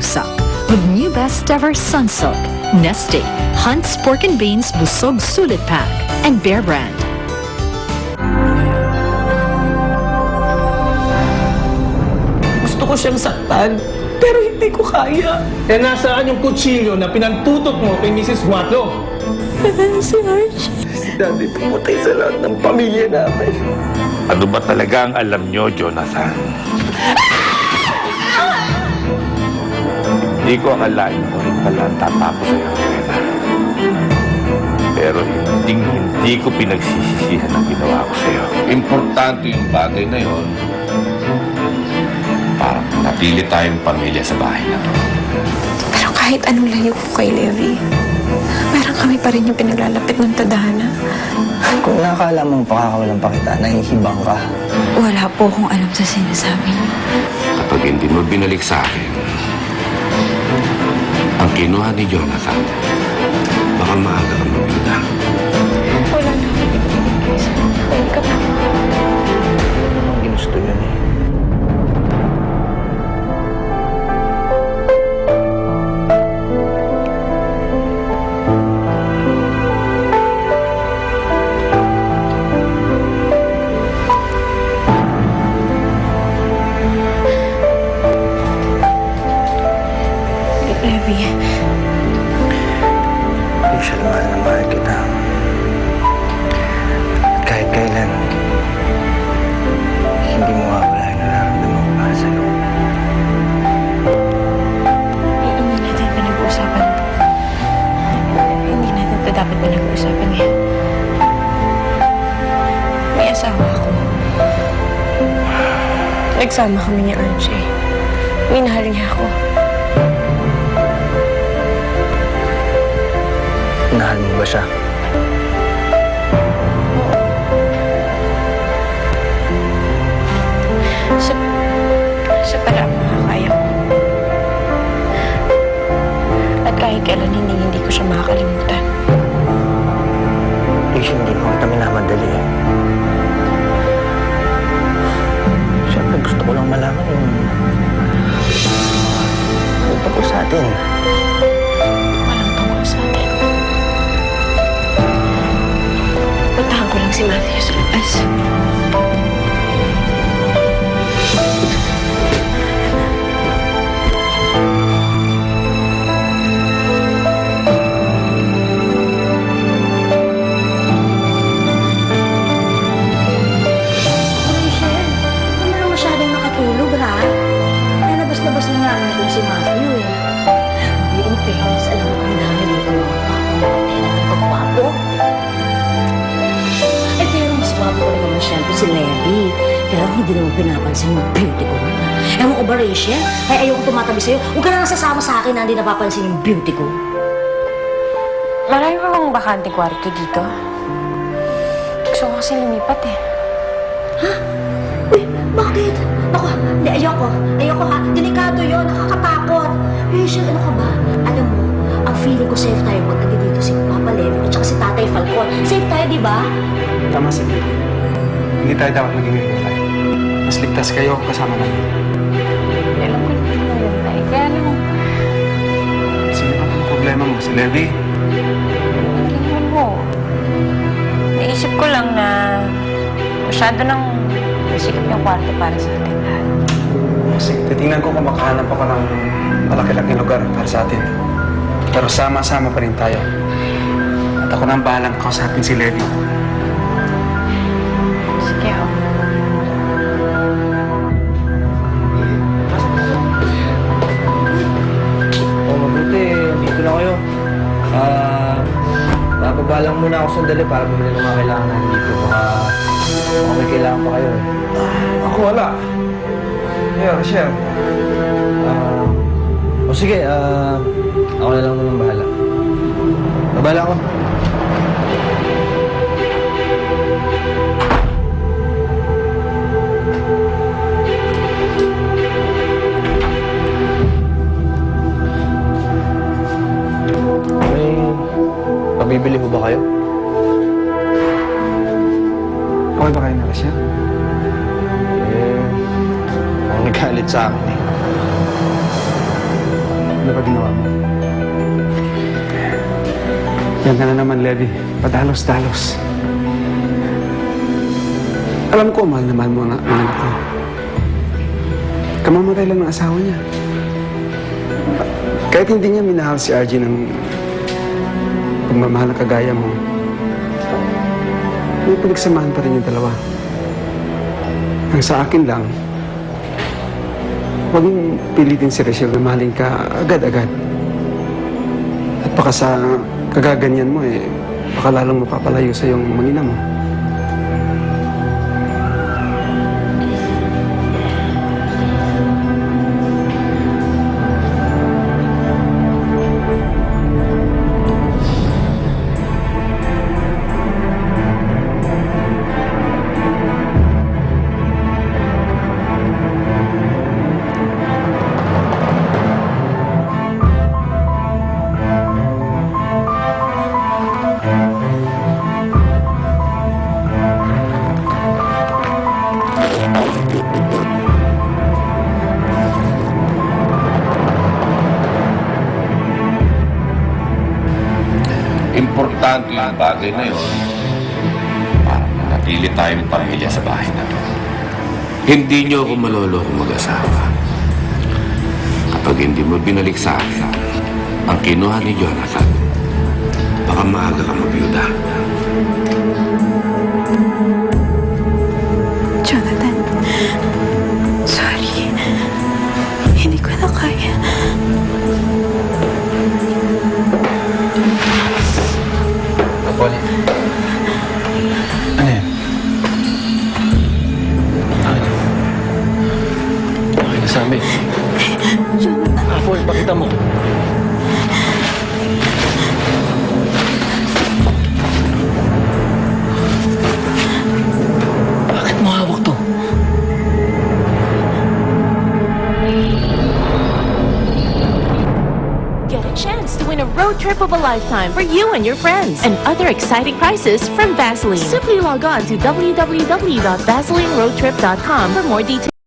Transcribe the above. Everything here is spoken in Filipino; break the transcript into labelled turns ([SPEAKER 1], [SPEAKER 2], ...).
[SPEAKER 1] bagsak with new best ever Sunsilk, Neste, Hunt's Pork and Beans Busog Sulit Pack, and Bear Brand.
[SPEAKER 2] Gusto ko siyang saktan, pero hindi ko kaya.
[SPEAKER 3] Eh, nasaan yung kutsilyo na pinantutok mo kay Mrs. Guatlo?
[SPEAKER 2] Si Archie. Si Daddy pumatay sa lahat ng pamilya namin.
[SPEAKER 4] Ano ba talaga ang alam nyo, Jonathan? Hindi ko akalain mo rin pala ang tatapos sa'yo, Rena. Pero hindi ko pinagsisisihan ang ginawa ko sa'yo. Importante yung bagay na yon para natili tayong pamilya sa bahay na to.
[SPEAKER 5] Pero kahit anong layo ko kay Levi, parang kami pa rin yung pinaglalapit ng tadhana.
[SPEAKER 2] Kung nakakala mong pakakawalan pa kita, nahihibang ka.
[SPEAKER 5] Wala po akong alam sa sinasabi niyo.
[SPEAKER 4] Kapag hindi mo binalik sa akin ang kinuha ni Jonathan, baka maaga kang mabiyuda.
[SPEAKER 5] Wala na ako ibibigay sa'yo. Huwag ka pa.
[SPEAKER 2] Ginusto yun eh.
[SPEAKER 5] Levi,
[SPEAKER 2] Rachel, mahal na mahal kita. At kahit kailan, hindi mo mawawala yung nararamdaman ko para sa'yo.
[SPEAKER 5] hindi natin pinag-uusapan ito. Hindi natin ito dapat pinag-uusapan ngayon. May asawa ako. Nagsama kami ni Archie. Minahal niya ako.
[SPEAKER 2] Mahal mo ba siya?
[SPEAKER 5] Sa parang makakaya ko. At kahit kailan hindi ko siya makakalimutan.
[SPEAKER 2] Rachel, hindi mo kita minamadali eh. Siyempre, gusto ko lang malaman yung tungkol sa atin.
[SPEAKER 5] Walang tungkol sa atin. Puntahan ko lang si Matthew sa labas.
[SPEAKER 6] Rachel, huwag mo na masyadong nakatulog, ha? Lalabas-labas na nga ang si Matthew, eh. Hindi, in fairness, alam mo, ang dami dito mga kapatid na nagpagwapo. Eh, pero mas wapo ko rin naman siyempre si Levi. Pero hindi naman pinapansin yung beauty ko na. Ewan ko ba, Rachel? Ay, ayoko tumatabi sa'yo. Huwag ka na nasasama sa akin na hindi napapansin yung beauty ko.
[SPEAKER 5] Marami pa bang bakante kwarto dito? Gusto ko kasi lumipat eh.
[SPEAKER 6] Uy, bakit? Ako, hindi, ayoko. Ayoko, ha? Delikado yun, nakakatakot. Rachel, ano ka ba? Alam mo, ang feeling ko safe tayo pag nandito si Papa Levi at saka si Tatay Falcon. Safe tayo, di ba?
[SPEAKER 7] Tama si Bibi. Hindi tayo dapat maging hintay. Mas ligtas kayo kasama namin.
[SPEAKER 5] Alam ko naman na yun, Tay. Kaya lang,
[SPEAKER 7] Sino pa ang problema mo? Si Levi?
[SPEAKER 5] hindi naman mo. Naisip ko lang na masyado nang masikip yung kwarto para sa atin lahat.
[SPEAKER 7] Kasi titingnan ko kung makahanap ako ng malaki-laking lugar para sa atin. Pero sama-sama pa rin tayo. At ako nang bahalang kausapin si Levi.
[SPEAKER 5] Sige, ho.
[SPEAKER 2] Mabuti, dito na kayo. Bababa lang muna ako sandali para bumili ng mga kailangan natin dito. Baka may kailangan pa kayo eh.
[SPEAKER 7] Ako wala. Hey, Rochelle.
[SPEAKER 2] O sige, ako na lang naman bahala. Babala ako. Pabibili mo ba kayo?
[SPEAKER 7] Okay ba kayo na, Rochelle?
[SPEAKER 2] Ang nagalit sa akin eh.
[SPEAKER 7] Ano ba ginawa mo? Yan ka na naman, Levi. Padalos-dalos. Alam ko, mahal na mahal mo ang anak ko. Kamamatay lang ng asawa niya. Kahit hindi niya minahal si RJ ng pagmamahal na kagaya mo, may pinagsamahan pa rin yung dalawa. Ang sa akin lang, huwag mong pilitin si Rachel na mahalin ka agad-agad. At baka sa kagaganyan mo baka lalong mapapalayo sa iyong mangina mo.
[SPEAKER 4] Importante yung bagay na yun para manatili tayong pamilya sa bahay na to. Hindi niyo ako maloloko mag-asawa. Kapag hindi mo binalik sa akin ang kinuha ni Jonathan, baka maaga ka mabiyuda.
[SPEAKER 8] Jonathan, sorry. Hindi ko na kaya.
[SPEAKER 2] Poli.
[SPEAKER 7] Ano yan?
[SPEAKER 3] Okay ka sa amin. Apple, pakita mo. Bakit mo hawak to?
[SPEAKER 9] Get a chance to win a road trip of a lifetime for you and your friends and other exciting prizes from Vaseline. Simply log on to www.vaselineroadtrip.com for more details.